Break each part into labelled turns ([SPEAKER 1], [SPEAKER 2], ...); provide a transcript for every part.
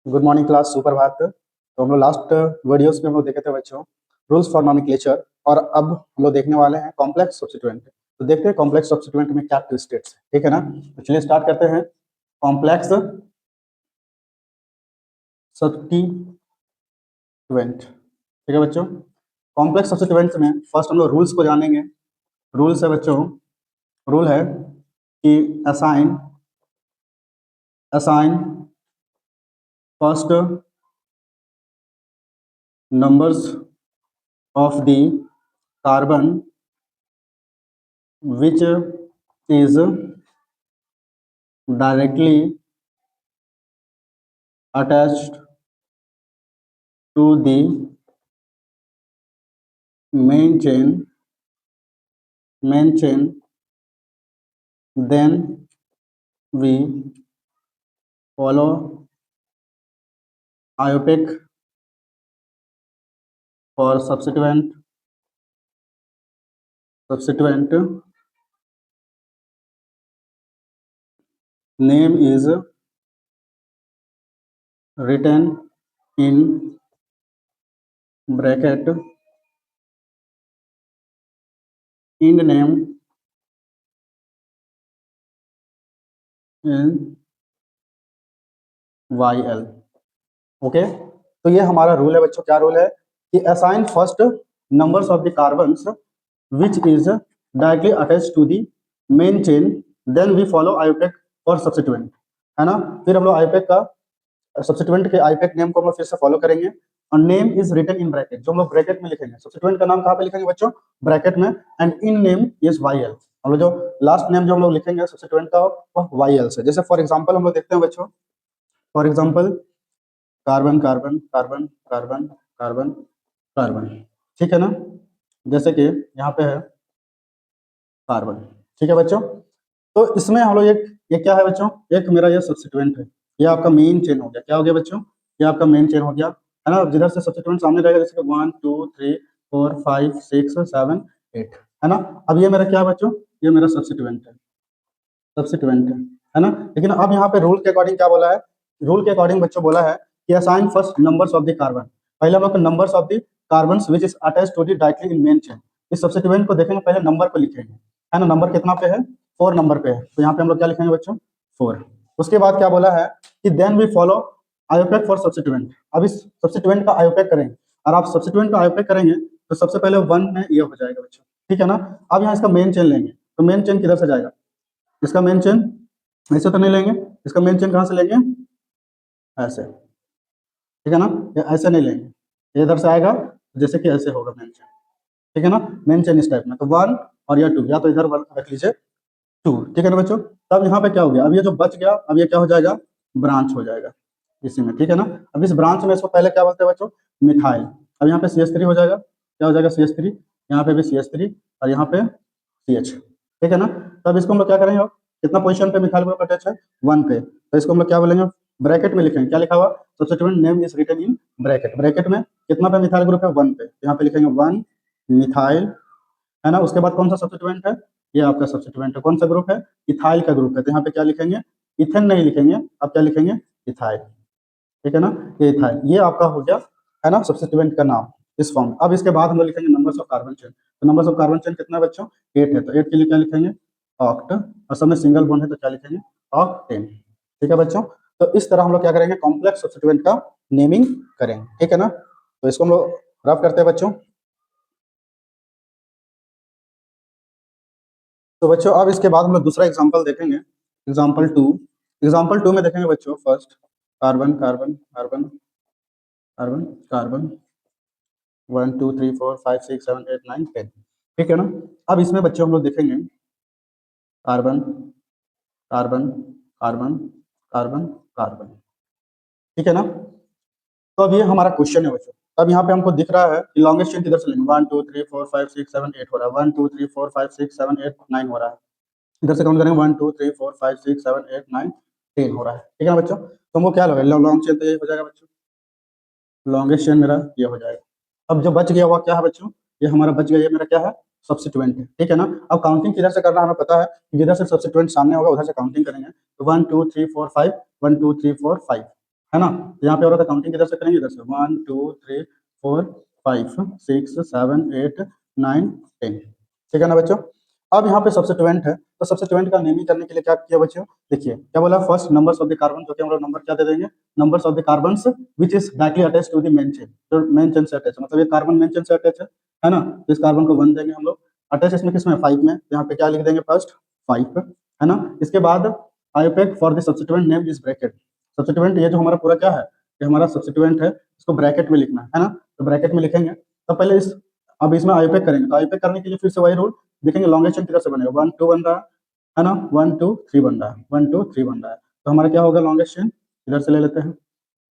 [SPEAKER 1] Good morning class, सुप्रभात। तो हम लोग लास्ट वीडियोस में हम लोग देखे थे बच्चों रूल्स फॉर नॉमेनक्लेचर, और अब हम लोग देखने वाले हैं कॉम्प्लेक्स सब्स्टिट्यूएंट। तो देखते हैं कॉम्प्लेक्स सब्स्टिट्यूएंट में क्या ट्विस्टेड्स है, ठीक है ना। तो चलिए स्टार्ट करते हैं। कॉम्प्लेक्स सब्स्टिट्यूएंट, ठीक है बच्चों। कॉम्प्लेक्स सब्स्टिट्यूएंट्स में फर्स्ट हम लोग रूल्स को जानेंगे। रूल्स है बच्चों, रूल है कि assign first numbers of the carbon which is directly attached to the main chain, then we follow IUPAC for substituent name is written in bracket, end name in YL। Okay, तो ये हमारा rule है बच्चों। क्या rule है कि assign first numbers of the carbons which is directly attached to the main chain, then we follow IUPAC for substituent, है ना। फिर हम लोग आईयूपैक का सब्स्टिट्यूएंट के आईयूपैक नेम को हम लोग फिर से फॉलो करेंगे, और name is written in bracket, जो हम लोग ब्रैकेट में लिखेंगे। सब्स्टिट्यूएंट का नाम कहाँ पे लिखेंगे बच्चों? ब्रैकेट में। And in name is YL। हम लोग जो लास्ट नेम जो हम लोग लिखेंगे सब्स्टिट्यूएंट का वो YL से। जैसे फॉर एग्जांपल हम लोग देखते हैं बच्चों, for example carbon carbon carbon carbon carbon carbon, ठीक है ना। जैसे कि यहाँ पे है कार्बन, ठीक है बच्चों। तो इसमें हम लोग ये क्या है बच्चों, एक मेरा ये सब्स्टिट्यूएंट है, ये आपका मेन चेन हो गया। क्या हो गया बच्चों? ये आपका मेन चेन हो गया, है ना। जिधर से सब्स्टिट्यूएंट सामने रहेगा, जैसे 1 2 3 4 5 6 7 8, है ना। अब ये मेरा क्या है बच्चों? ये मेरा सब्स्टिट्यूएंट है ना। लेकिन अब यहाँ पे रूल के अकॉर्डिंग क्या बोला है? रूल के अकॉर्डिंग बच्चों बोला है कि assign first numbers of the carbon. पहले हम लोग numbers of the carbon which is attached to the directly in main chain. इस सब्स्टिट्यूएंट को देखेंगे, पहले नंबर को लिखेंगे, है ना। नंबर कितना पे है? 4 नंबर पे है। तो यहाँ पे हम लोग क्या लिखेंगे बच्चों? 4। उसके बाद क्या बोला है कि then we follow IUPAC for substituent. अब इस सब्स्टिट्यूएंट का आईयूपैक करेंगे, और आप सब्स्टिट्यूएंट का आईयूपैक करेंगे तो सबसे पहले 1 में ये हो जाएगा बच्चों, ठीक है ना। अब यहाँ इसका मेन चेन लेंगे, तो मेन चेन किधर से जाएगा? इसका मेन चेन ऐसे तो नहीं लेंगे, इसका मेन चेन कहाँ से लेंगे? ऐसे, ठीक है ना। ये ऐसे नहीं लेंगे, ये इधर से आएगा, जैसे कि ऐसे होगा मेन चेन, ठीक है ना। मेन चेन इस टाइप में, तो 1 और या 2, या तो इधर 1 रख लीजिए 2, ठीक है ना बच्चों। तब यहाँ पे क्या हो गया? अब ये जो बच गया, अब ये क्या हो जाएगा? ब्रांच हो जाएगा इसी में, ठीक है ना। अब इस ब्रांच में इसको पहले क्या बोलते हैं बच्चों? मिथाइल। अब यहाँ पे CH3 हो जाएगा, क्या हो जाएगा? CH3, यहाँ पे भी CH3, और यहाँ पे CH, ठीक है ना। तब इसको हम लोग क्या करेंगे? कितना पोजीशन पे मिथाइल ग्रुप अटैच है? 1 पे। तो इसको हम लोग क्या बोलेंगे? ब्रैकेट में लिखेंगे, क्या लिखा हुआ? Substituent name is written in bracket. Bracket में कितना पे मिथाइल ग्रुप है? 1 पे। यहाँ पे लिखेंगे 1 मिथाइल, है ना। उसके बाद कौन सा सब्स्टिट्यूएंट है? ये आपका सब्स्टिट्यूएंट है। कौन सा ग्रुप है? इथाइल का ग्रुप है। तो यहाँ पे क्या लिखेंगे? इथेन नहीं लिखेंगे, अब क्या लिखेंगे? इथाइल, ठीक है ना। ये इथाइल, ये आपका हो गया, है ना, सब्स्टिट्यूएंट का नाम इस फॉर्म। अब इसके बाद हम लोग लिखेंगे नंबर्स ऑफ कार्बन चेन। तो नंबर्स ऑफ कार्बन चेन कितना है बच्चों? 8 है। तो 8 के लिए क्या लिखेंगे? ऑक्ट। और सब में सिंगल बॉन्ड है तो क्या लिखेंगे? ऑक्टेन, ठीक है बच्चों। तो इस तरह हम लोग क्या करेंगे? कॉम्प्लेक्स सब्स्टिट्यूएंट का नेमिंग करेंगे, ठीक है ना। तो इसको हम लोग रफ करते हैं बच्चों। तो बच्चों अब इसके बाद हम लोग दूसरा एग्जांपल देखेंगे, एग्जांपल 2 में देखेंगे बच्चों। First carbon carbon carbon carbon carbon 1 2 3 4 5 6 7 8 9 10, ठीक है ना। अब इसमें बच्चों हम लोग देखेंगे carbon carbon carbon carbon carbon, ठीक है ना। तो अब ये हमारा क्वेश्चन है बच्चों। अब यहाँ पे हमको दिख रहा है कि लॉन्गेस्ट चेन किधर से लेंगे? 1 2 3 4 5 6 7 8 हो रहा है, 1 2 3 4 5 6 7 8 9 हो रहा है। इधर से काउंट करेंगे 1 2 3 4 5 6 7 8 9 10 हो रहा है, ठीक है ना बच्चों। तो हमको क्या लगा? लॉन्ग चेन तो ये हो जाएगा बच्चों, लॉन्गेस्ट चेन मेरा ये हो जाएगा। अब जो बच गया हुआ क्या है बच्चों? ये हमारा बच गया, ये मेरा क्या है? सब्स्टिट्यूएंट है, ठीक है ना। अब काउंटिंग किधर से करना हमें पता है कि जिधर से सब्स्टिट्यूएंट सामने होगा उधर से काउंटिंग करेंगे। तो 1 2 3 4 5, 1 2 3 4 5, है ना। यहाँ पे हो रहा था काउंटिंग किधर से करेंगे, इधर से 1 2 3 4 5 6 7 8 9 10, ठीक है ना बच्चों। अब यहाँ पे सब्स्टिट्यूएंट है, तो सब्स्टिट्यूएंट का नेमिंग करने के लिए क्या किया बच्चों, देखिए क्या बोला, first numbers of the carbon, तो क्या हम लोग नंबर क्या दे देंगे, numbers of the carbons which is directly attached to the main chain, जो मेन चेन से अटैच है, मतलब ये कार्बन मेन चेन से अटैच है ना, तो इस कार्बन को 1 देंगे हम लोग, अटैच इसमें किसमें 5 में, यहाँ पे क्या लिख देंगे फर्स्ट 5, है ना। इसके बाद IUPAC for the substituent name is bracket, substituent ये जो हमारा पूरा क्या है, ये हमारा सब्स्टिट्यूएंट है, इसको ब्रैकेट में लिखना है ना, तो ब्रैकेट में लिखेंगे। तो पहले इस, अब इसमें आईयूपैक करेंगे, तो आईयूपैक करने के लिए फिर से वही रूल देखेंगे, लॉन्गेस्ट चेन किधर से बनेगा, 1 2 बन रहा है ना, 1 2 3 बन रहा है, 1 2 3 बन रहा है, तो हमारा क्या होगा, लॉन्गेस्ट चेन इधर से ले लेते हैं,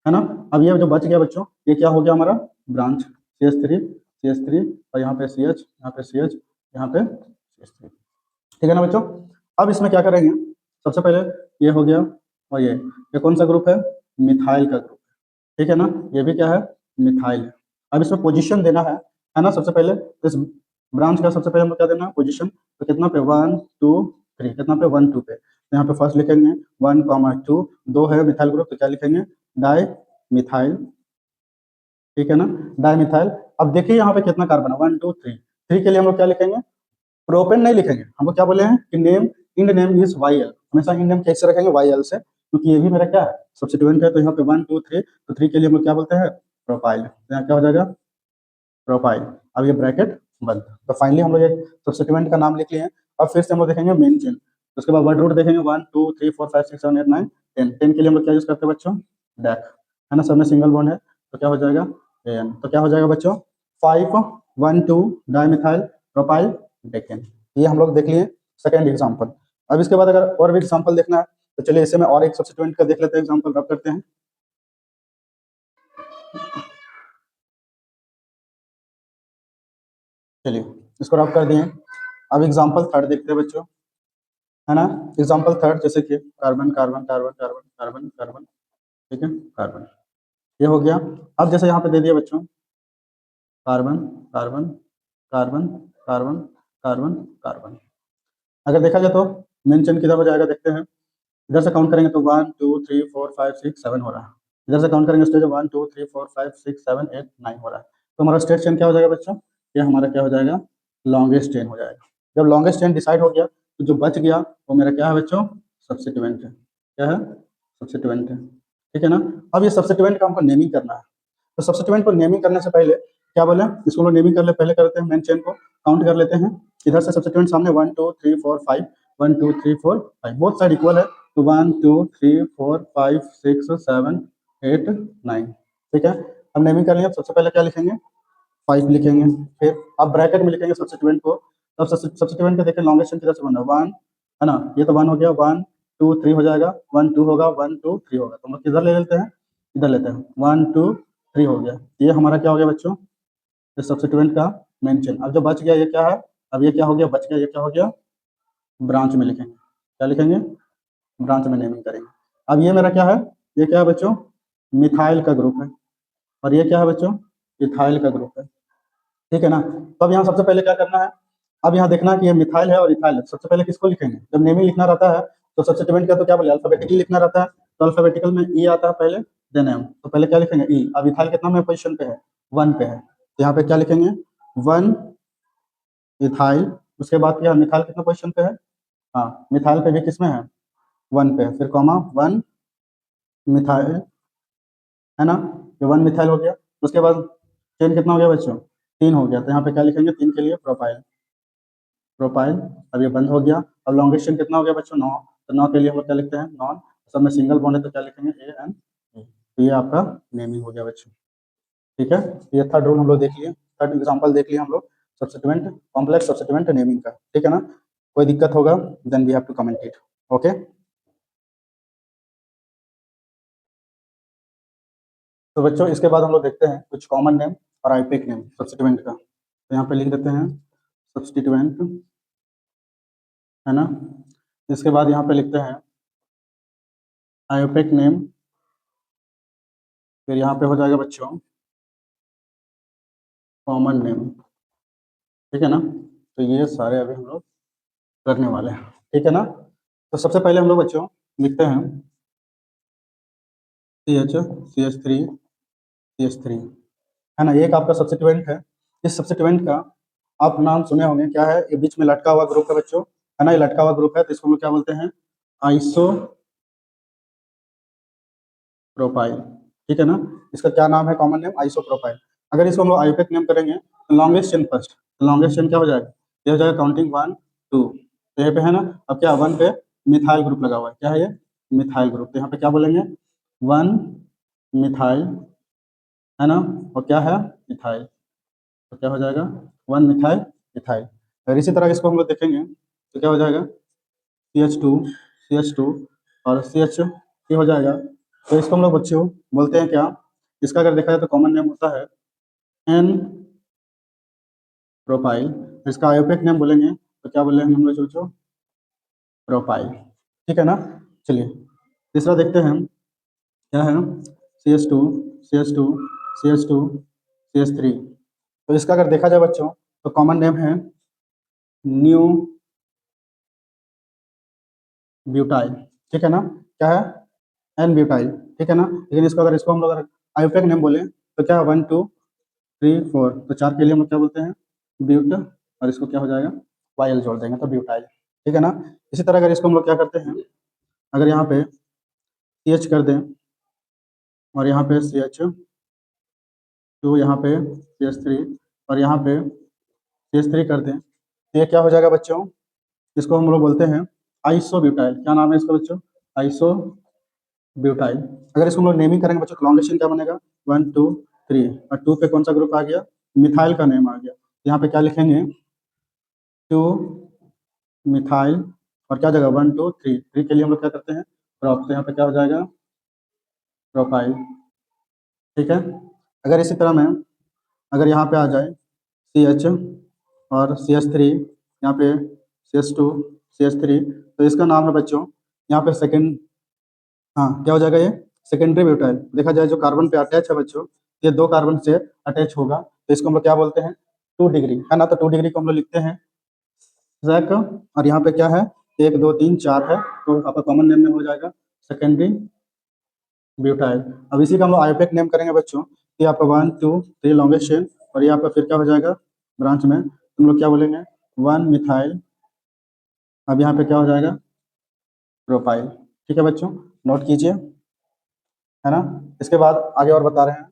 [SPEAKER 1] है ना। अब ये जो बच गया बच्चों, ये क्या हो गया हमारा ब्रांच, CH3 और यहाँ पे CH, यहाँ पे CH, यहाँ पे CH3, ठीक है ना बच्चों। अब इसमें क्या करेंगे, सबसे पहले ये हो गया, और ये कौन सा ग्रुप है, मिथाइल का ग्रुप, ठीक है ना, ये भी क्या है, मिथाइल है। अब इसमें पोजीशन देना है ना, सबसे पहले तो इस ब्रांच का सबसे पहले हमको क्या देना है, पोजीशन, तो कितना पे 1 2 3, कितना पे 1 2 पे, तो यहाँ पे फर्स्ट लिखेंगे 1 2, दो है मिथाइल ग्रुप, तो क्या लिखेंगे, डाई मिथाइल, ठीक है ना, डाई मिथाइल। अब देखिए यहाँ पे कितना कार्बन है, 1 2 3, 3 के लिए हम लोग क्या लिखेंगे, प्रोपेन नहीं लिखेंगे, हमको क्या बोले हैं कि name, end name is Y L, हमेशा इंड नेम कैसे रखेंगे, वाई एल से, क्योंकि ये भी मेरा क्या है, सब्स्टिट्यूएंट है, तो यहाँ पे 1 2 3, तो 3 के लिए हम लोग क्या बोलते हैं, प्रोपाइल, तो यहाँ क्या हो जाएगा, प्रोपाइल। अब ये ब्रैकेट बंद, तो फाइनली हम लोग एक सब्स्टिट्यूएंट का नाम लिख लिए हैं। अब फिर से हम लोग देखेंगे मेन चेन, उसके बाद वर्ड रूट देखेंगे 1 2 3 4 5 6 7 8 9 10, 10 के लिए हम लोग क्या यूज करते हैं बच्चों, डैक, है ना, सब में सिंगल बॉन्ड है, तो क्या हो जाएगा एन, तो क्या हो जाएगा बच्चों 5 1 2 डाइमिथाइल प्रोपाइल डेकेन, ये हम लोग देख लिए सेकेंड एग्जाम्पल। अब इसके बाद अगर और भी एग्जाम्पल देखना है, तो चलिए इसे में और एक सब्स्टिट्यूएंट का देख लेते हैं एग्जाम्पल, रब करते हैं, चलिए इसको रब कर दिए। अब एग्जाम्पल थर्ड देखते हैं बच्चों, है ना, एग्जाम्पल थर्ड जैसे कि carbon carbon carbon carbon carbon carbon, ठीक है, कार्बन, ये हो गया। अब जैसे यहाँ पे दे दिया बच्चों, carbon carbon carbon carbon carbon carbon, अगर देखा जाए तो मेन चेन किधर हो जाएगा, देखते हैं, इधर से काउंट करेंगे तो 1 2 3 4 5 6 7 हो रहा है, इधर से काउंट करेंगे स्टेज 1 2 3 4 5 6 7 8 9 हो रहा है, तो हमारा स्टेट चेन क्या हो जाएगा बच्चों, ये हमारा क्या हो जाएगा, लॉन्गेस्ट चेन हो जाएगा। जब लॉन्गेस्ट चेन डिसाइड हो गया, तो जो बच गया वो मेरा क्या है बच्चों, सब्स्टिट्यूएंट है, क्या है, सब्स्टिट्यूएंट है, ठीक है ना। अब ये सब्स्टिट्यूएंट का हमको नेमिंग करना है, तो सब्स्टिट्यूएंट को नेमिंग करने से पहले क्या बोले, इसको लोग नेमिंग कर ले, पहले करते हैं मेन चेन को काउंट कर लेते हैं, इधर से सब्स्टिट्यूएंट सामने 1 2 3 4 5, 1 2 3 4 5, बोथ साइड इक्वल है, तो 1 2 3 4 5 6 7 8 9, ठीक है। अब नेमिंग कर लिया, सबसे पहले क्या लिखेंगे, 5 लिखेंगे, फिर अब ब्रैकेट में लिखेंगे सब्स्टिट्यूएंट को, तब सब्स्टिट्यूएंट का देखिए लॉन्गेस्ट चेन किधर से बन रहा है, 1, है ना, ये तो 1 हो गया, 1 2 3 हो जाएगा, 1 2 होगा, 1 2 3 होगा, तो हम लोग किधर ले लेते हैं, इधर लेते हैं, 1 2 3 हो गया, ये हमारा क्या हो गया बच्चों, ये सब्स्टिट्यूएंट का मेन चेन। अब जो बच गया ये क्या है, अब ये क्या हो गया, बच गया, ये क्या हो गया, ब्रांच में लिखेंगे, क्या लिखेंगे, ब्रांच में नेमिंग करेंगे। अब ये मेरा क्या है, ये क्या है बच्चों, मिथाइल का ग्रुप है, और ये क्या है बच्चों, इथाइल का ग्रुप है, ठीक है ना। तो अब यहाँ सबसे पहले क्या करना है, अब यहाँ देखना है कि ये मिथाइल है और इथाइल है, सबसे पहले किसको लिखेंगे, जब नेमिंग लिखना रहता है तो सब्स्टिट्यूएंट का तो क्या बोले, अल्फाबेटिकली लिखना रहता है, तो अल्फाबेटिकल में ई आता है पहले, देन एम, तो पहले क्या लिखेंगे ई। अब इथाइल कितना में पोजिशन पे है, 1 पे है, तो यहाँ पे क्या लिखेंगे 1 इथाइल, उसके बाद क्या, मिथाइल कितना पोजिशन पे है, हाँ मिथाइल पे भी किसमें है, 1 पे है, फिर कॉमा 1 मिथाइल, है ना, ये 1 मिथाइल हो गया, उसके बाद चेन कितना हो गया बच्चों, 3 हो गया, तो यहाँ पे क्या लिखेंगे, 3 के लिए प्रोपाइल, प्रोपाइल। अब ये बंद हो गया, अब लॉन्गेस्ट चेन कितना हो गया बच्चों, 9, तो 9 के लिए हम लोग क्या लिखते हैं, नॉन, सब में सिंगल बॉन्ड है, तो क्या लिखेंगे ए एन ए, तो ये आपका नेमिंग हो गया बच्चों, ठीक है। ये थर्ड रूल हम लोग देख लिए, थर्ड एग्जाम्पल देख लिए हम लोग, सब्स्टिट्यूएंट, कॉम्प्लेक्स सब्स्टिट्यूएंट नेमिंग का, ठीक है ना। कोई दिक्कत होगा then we have to comment it, okay. तो बच्चों इसके बाद हम लोग देखते हैं कुछ कॉमन नेम और आईपीक नेम सब्स्टिट्यूएंट का, तो यहाँ पे लिख देते हैं सब्स्टिट्यूएंट, है ना, इसके बाद यहाँ पे लिखते हैं आयोपेक नेम, फिर यहाँ पे हो जाएगा बच्चों कॉमन नेम, ठीक है ना। तो ये सारे अभी हम लोग करने वाले हैं, ठीक है ना। तो सबसे पहले हम लोग बच्चों लिखते हैं CH CH3 है ना, एक आपका सब्स्टिट्यूएंट है। इस सब्स्टिट्यूएंट का आप नाम सुने होंगे, क्या है, ये बीच में लटका हुआ ग्रुप है बच्चों, है ना, ये लटका हुआ ग्रुप है, तो इसको हम लोग क्या बोलते हैं, आइसो प्रोपाइल। ठीक है ना, इसका क्या नाम है, कॉमन नेम आइसोप्रोपाइल। अगर इसको हम लोग आईयूपैक नेम करेंगे तो longest chain first, longest chain क्या हो जाएगा, ये हो जाएगा काउंटिंग 1 2, तो यहाँ पे है ना, अब क्या 1 पे मिथाइल ग्रुप लगा हुआ है, क्या है ये, मिथाइल ग्रुप, तो यहाँ पे क्या बोलेंगे, 1 मिथाइल, है ना, और क्या है, मिथाइल, तो क्या हो जाएगा, 1 मिथाइल मिथाइल। अगर इसी तरह इसको हम लोग देखेंगे तो क्या हो जाएगा, CH2 और CH ये हो जाएगा। तो इसको हम लोग बच्चों बोलते हैं क्या, इसका अगर देखा जाए तो कॉमन नेम होता है एन प्रोपाइल, इसका आयोपेक नेम बोलेंगे तो क्या बोलेंगे हम लोग सोचो, प्रोपाइल। ठीक है ना, चलिए तीसरा देखते हैं हम, क्या है, CH2 CH2 CH2 CH3। तो इसका अगर देखा जाए बच्चों तो कॉमन नेम है न्यू ब्यूटाइल। ठीक है ना, क्या है, एन ब्यूटाइल। ठीक है ना, लेकिन इसको अगर इसको हम लोग अगर आयोपेक नेम बोले तो क्या, 1 2 3 4, तो 4 के लिए हम लोग क्या बोलते हैं, ब्यूट, और इसको क्या हो जाएगा, वाई जोड़ देंगे तो ब्यूटाइल। ठीक है ना, इसी तरह अगर इसको हम लोग क्या करते हैं, अगर यहाँ पे CH कर दें और यहाँ पे CH2, यहाँ पे CH3 और यहाँ पे CH3 कर दें, तो ये क्या हो जाएगा बच्चों, इसको हम लोग बोलते हैं आइसो ब्यूटाइल। क्या नाम है इसका बच्चों, आइसो ब्यूटाइल। अगर इसको हम लोग नेमिंग करेंगे बच्चों, लॉन्गेशन क्या बनेगा, 1 2 3, और 2 पे कौन सा ग्रुप आ गया, मिथाइल का नेम आ गया, यहाँ पे क्या लिखेंगे, 2 मिथाइल, और क्या जगह 1 2 3 के लिए हम लोग क्या करते हैं, प्रॉप, तो यहाँ पे क्या हो जाएगा, प्रोपाइल। ठीक है, अगर इसी तरह में अगर यहाँ पे आ जाए CH और CH3, यहाँ पे CH2 CH3, तो इसका नाम है बच्चों, यहाँ पे सेकेंड, हाँ क्या हो जाएगा ये, सेकेंडरी ब्यूटाइल। देखा जाए जो कार्बन पे अटैच है बच्चों, ये 2 कार्बन से अटैच होगा, तो इसको हम लोग क्या बोलते हैं, 2 डिग्री, है ना, तो 2 डिग्री को हम लोग लिखते हैं जैक, और यहाँ पे क्या है, 1 2 3 4 है, तो आपका कॉमन नेम में हो जाएगा सेकेंडरी ब्यूटाइल। अब इसी का हम लोग आयोपेक नेम करेंगे बच्चों, ये आपका 1 2 3 लॉन्गेस्ट चेन, और ये आपका फिर क्या हो जाएगा, ब्रांच में हम लोग क्या बोलेंगे, 1 मिथाइल, अब यहाँ पे क्या हो जाएगा, प्रोपाइल। ठीक है बच्चों, नोट कीजिए, है ना, इसके बाद आगे और बता रहे हैं।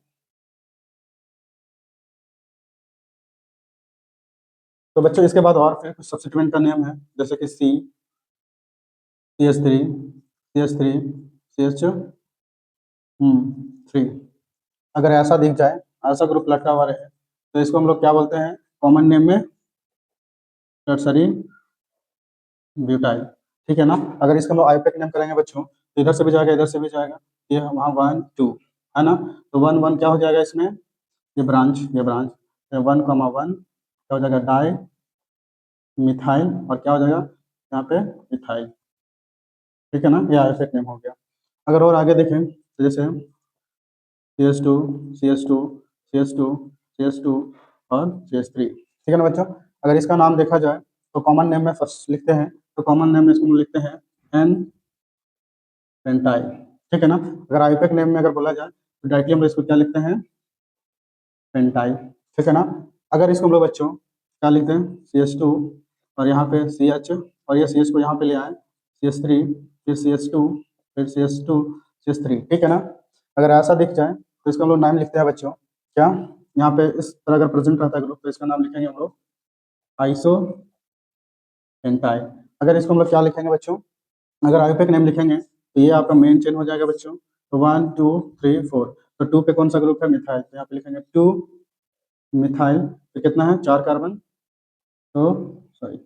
[SPEAKER 1] तो बच्चों इसके बाद और फिर कुछ सब्स्टिट्यूएंट का नेम है, जैसे कि CH3 अगर ऐसा दिख जाए, ऐसा ग्रुप लटका हुआ रहे, तो इसको हम लोग क्या बोलते हैं, कॉमन नेम में टर्सरी ब्यूटाइल। ठीक है ना, अगर इसका हम लोग आईयूपैक नेम करेंगे बच्चों, तो इधर से भी जाएगा इधर से भी जाएगा, ये वहाँ 1 2, है ना, तो 1 1 क्या हो जाएगा इसमें, ये ब्रांच 1 1 क्या हो जाएगा, डाई मिथाइल, और क्या हो जाएगा यहाँ पे, मिथाइल। ठीक है ना, ये आईयूपैक नेम हो गया। अगर और आगे देखें तो जैसे CH2 CH2 CH2 CH2 और CH3। ठीक है ना बच्चों, अगर इसका नाम देखा जाए तो कॉमन नेम में फर्स्ट लिखते हैं, तो कॉमन नेम में इसको हम लिखते हैं एन पेंटाइल। ठीक है ना, अगर आईयूपैक नेम में अगर बोला जाए तो डायरेक्टली हम इसको क्या लिखते हैं, पेंटाइल। ठीक है ना, अगर इसको हम लोग बच्चों क्या लिखते हैं, CH2 और यहाँ पे CH, और ये CH को यहाँ पे ले आए, CH3, फिर CH2, फिर CH2 CH3। ठीक है ना, अगर ऐसा दिख जाए तो इसको हम लोग नाम लिखते हैं बच्चों, क्या, यहाँ पे इस तरह अगर प्रेजेंट रहता है ग्रुप तो इसका नाम लिखेंगे हम लोग आइसो पेंटाइल। अगर इसको हम लोग क्या लिखेंगे बच्चों, अगर आईयूपैक नेम लिखेंगे तो ये आपका मेन चेन हो जाएगा बच्चों, तो 1 2 3 4, तो 2 पे कौन सा ग्रुप है, मिथाइल, तो यहाँ पे लिखेंगे 2 मिथाइल, तो कितना है, 4 कार्बन, तो सॉरी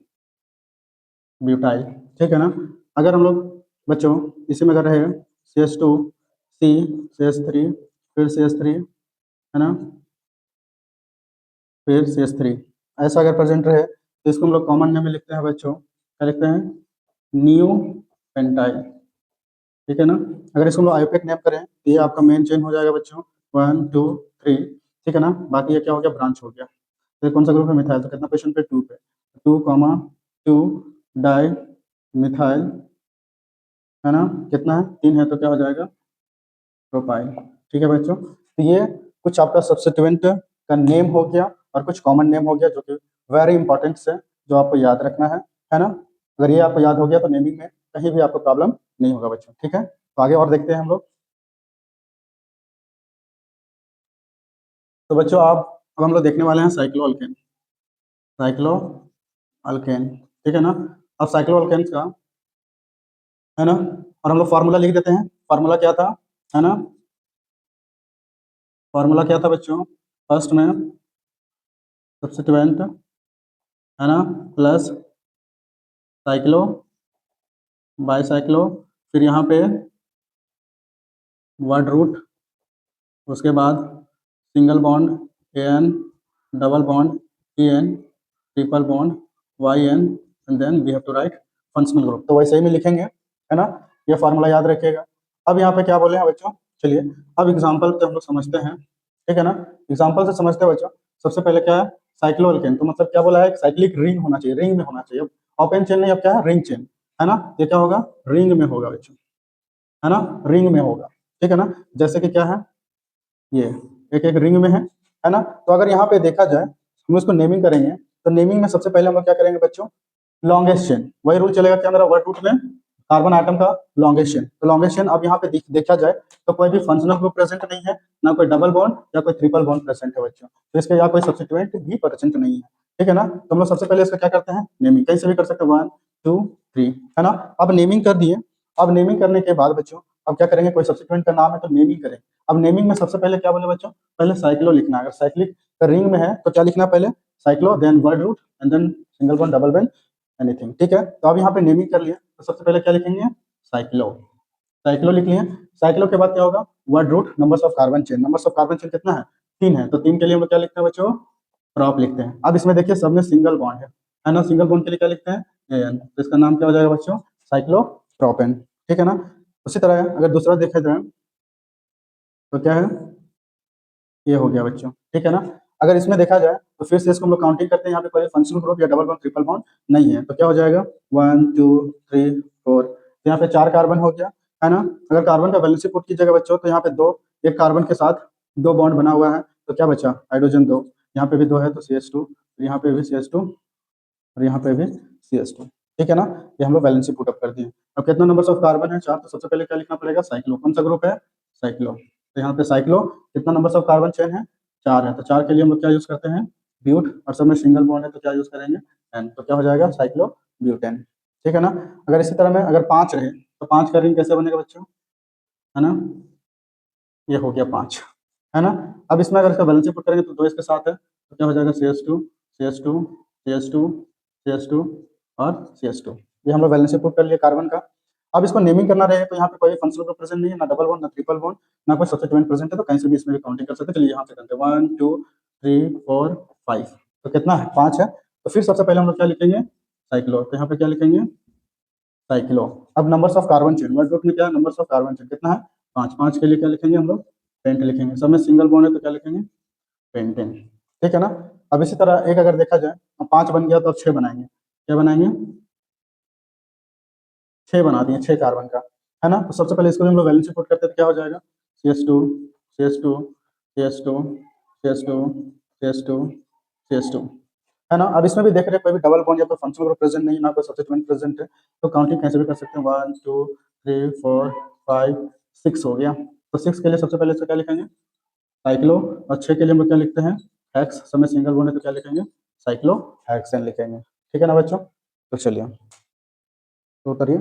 [SPEAKER 1] ब्यूटाइल। ठीक है ना, अगर हम लोग बच्चों इसी में अगर रहे CH2 C CH3, फिर CH3, है ना, फिर CH3, ऐसा अगर प्रेजेंट रहे तो इसको हम लोग कॉमन नेम में लिखते हैं बच्चों, क्या लिखते हैं, न्यू पेंटाइल। ठीक है ना, अगर इसको हम लोग आईयूपैक नेम करें तो ये आपका मेन चेन हो जाएगा बच्चों, 1 2 3। ठीक है ना, बाकी ये क्या हो गया, ब्रांच हो गया। तो ये कौन सा ग्रुप है, मिथाइल, तो कितना पोजिशन पे, 2 पे, 2 डाई मिथाइल, है ना, कितना है, 3 है, तो क्या हो जाएगा, प्रोपाइल। ठीक है बच्चों, तो ये कुछ आपका सब्स्टिट्यूएंट का नेम हो गया और कुछ कॉमन नेम हो गया जो कि वेरी इंपॉर्टेंट है, जो आपको याद रखना है ना। अगर ये आपको याद हो गया तो नेमिंग में कहीं भी आपको प्रॉब्लम नहीं होगा बच्चों। ठीक है, तो आगे और देखते हैं हम लोग। तो बच्चों अब हम लोग देखने वाले हैं साइक्लो अल्केन। साइक्लो अल्केन, ठीक है ना। अब साइक्लो अल्केन का, है ना, और हम लोग फार्मूला लिख देते हैं। फार्मूला क्या था, है ना, फार्मूला क्या था बच्चों, फर्स्ट में सब्स्टिट्यूएंट, है ना, प्लस साइक्लो बाई साइक्लो, फिर यहाँ पे वर्ड रूट, उसके बाद single bond A N, double bond E N, triple bond Y N, and then we have to write functional group. तो वैसे ही में लिखेंगे, है ना, ये फार्मूला याद रखिएगा। अब यहाँ पे क्या बोले हैं बच्चों, चलिए अब एग्जाम्पल पे हम लोग समझते हैं। ठीक है ना, एग्जाम्पल से समझते हैं बच्चों। सबसे पहले क्या है, साइक्लो अल्केन, तो मतलब क्या बोला है, साइक्लिक रिंग होना चाहिए, रिंग में होना चाहिए। ओपन चेन नहीं, अब क्या है, रिंग चेन, है ना। ये क्या होगा, रिंग में होगा बच्चों, है ना, रिंग में होगा। ठीक है ना, जैसे कि क्या है, ये एक एक रिंग में है ना। तो अगर यहाँ पे देखा जाए, हम उसको नेमिंग करेंगे, तो नेमिंग में सबसे पहले हम लोग क्या करेंगे बच्चों, लॉन्गेस्ट चेन, वही रूल चलेगा क्या मेरा, वर्ड रूट में कार्बन आइटम का लॉन्गेस्ट चेन। तो लॉन्गेस्ट चेन अब यहाँ पे देखा जाए तो कोई भी फंक्शनल ग्रुप प्रेजेंट नहीं है, ना कोई डबल बॉन्ड या कोई ट्रिपल बॉन्ड प्रेजेंट है बच्चों, तो इसके यहाँ कोई सब्स्टिट्यूएंट भी प्रेजेंट नहीं है। ठीक है ना, तो हम लोग सबसे पहले इसका क्या करते हैं, नेमिंग कहीं से भी कर सकते हैं, 1 2 3, है ना। अब नेमिंग कर दिए। अब नेमिंग करने के बाद बच्चों अब क्या करेंगे, कोई सब्स्टिट्यूएंट का नाम है तो नेमिंग करें। अब नेमिंग में सबसे पहले क्या बोले बच्चों, पहले साइक्लो लिखना है। अगर साइक्लिक रिंग में है तो क्या लिखना है, पहले cyclo, then word root, and then single bond, double bond, anything. ठीक है, तो अब यहाँ पे नेमिंग कर लिया, तो सबसे पहले क्या लिखेंगे, साइक्लो। साइक्लो लिख लिए। साइक्लो के बाद क्या होगा, word root, numbers of carbon chain. Numbers of carbon chain कितना है, 3 है, तो 3 के लिए हम लोग क्या लिखते हैं बच्चों, प्रॉप लिखते हैं। अब इसमें देखिए सब में सिंगल बॉन्ड है ना, सिंगल बॉन्ड के लिए क्या लिखते हैं, एन, तो इसका नाम क्या हो जाएगा बच्चों, साइक्लो प्रोपेन। ठीक है ना। उसी तरह अगर दूसरा देखा जाए तो क्या है, ये हो गया बच्चों। ठीक है ना, अगर इसमें देखा जाए तो फिर से इसको हम लोग काउंटिंग करते हैं, यहाँ पे कोई फंक्शनल ग्रुप या डबल बॉन्ड ट्रिपल बॉन्ड नहीं है, तो क्या हो जाएगा, 1 2 3 4, तो यहाँ पे 4 कार्बन हो गया, है ना। अगर कार्बन का वैलेंसी पुट कीजिएगा बच्चों तो यहाँ पे 2, एक कार्बन के साथ 2 बॉन्ड बना हुआ है, तो क्या बचा, हाइड्रोजन 2, यहाँ पे भी 2 है तो CH2, यहाँ पे भी CH2, और यहाँ पे भी CH2। ठीक है ना, ये हम लोग वैलेंसी पुट अप कर दिए। अब कितना नंबर ऑफ कार्बन है, 4, तो सबसे पहले क्या लिखना पड़ेगा, साइक्लो। कौन सा ग्रुप है, साइक्लो, तो यहाँ पे साइक्लो कितना नंबर ऑफ कार्बन चेन है, 4 है, तो 4 के लिए हम लोग क्या यूज करते हैं, ब्यूट, और सब में सिंगल बॉन्ड है तो क्या यूज करेंगे, एन, तो क्या हो जाएगा, साइक्लो ब्यूटेन। ठीक है ना। अगर इसी तरह में अगर 5 रहे तो 5 का रिंग कैसे बनेगा बच्चों, है ना, ये हो गया 5, है ना। अब इसमें अगर इसका बैलेंस पुट करेंगे तो 2 इसके साथ है, तो क्या हो जाएगा, CH2 CH2 CH2 CH2 और CH2। ये हम लोग बैलेंस पुट कर लिए कार्बन का। अब इसको नेमिंग करना रहे तो यहाँ पे कोई फंक्शनल ग्रुप प्रेजेंट नहीं है, ना डबल बॉन्ड, ना ट्रिपल बॉन्ड, ना कोई सब्स्टिट्यूएंट प्रेजेंट है, तो कहीं से भी इसमें भी काउंटिंग कर सकते हैं। चलिए यहाँ से करते हैं, 1 2 3 4 5, तो कितना है, 5 है। तो फिर सबसे पहले हम लोग क्या लिखेंगे, साइक्लो, तो यहाँ पे क्या लिखेंगे, साइक्लो। अब numbers of carbon chain, word book में क्या है, नंबर्स ऑफ कार्बन चेन कितना है, 5, 5 के लिए क्या लिखेंगे हम लोग, पेंट लिखेंगे। सब में सिंगल बॉन्ड है तो क्या लिखेंगे, पेंटेन। ठीक है ना। अब इसी तरह एक अगर देखा जाए, अब 5 बन गया तो अब 6 बनाएंगे, क्या बनाएंगे, 6 बना दिए, 6 कार्बन का, है ना। तो सबसे पहले इसको हम लोग वैलेंस पुट करते हैं तो क्या हो जाएगा, CH2 CH2 CH2 CH2 CH2 CH2, है ना। अब इसमें भी देख रहे हैं कोई भी डबल बॉन्ड या कोई फंक्शनल ग्रुप प्रेजेंट नहीं, ना कोई सब्स्टिट्यूएंट प्रेजेंट है, तो काउंटिंग कैसे भी कर सकते हैं, 1 2 3 4 5 6 हो गया। तो 6 के लिए सबसे पहले इसको क्या लिखेंगे, साइक्लो, और 6 के लिए हम लोग क्या लिखते हैं, हेक्स, समय सिंगल बॉन्ड है तो क्या लिखेंगे, साइक्लो हेक्सेन लिखेंगे। ठीक है ना बच्चों, तो चलिए, तो उतरिए।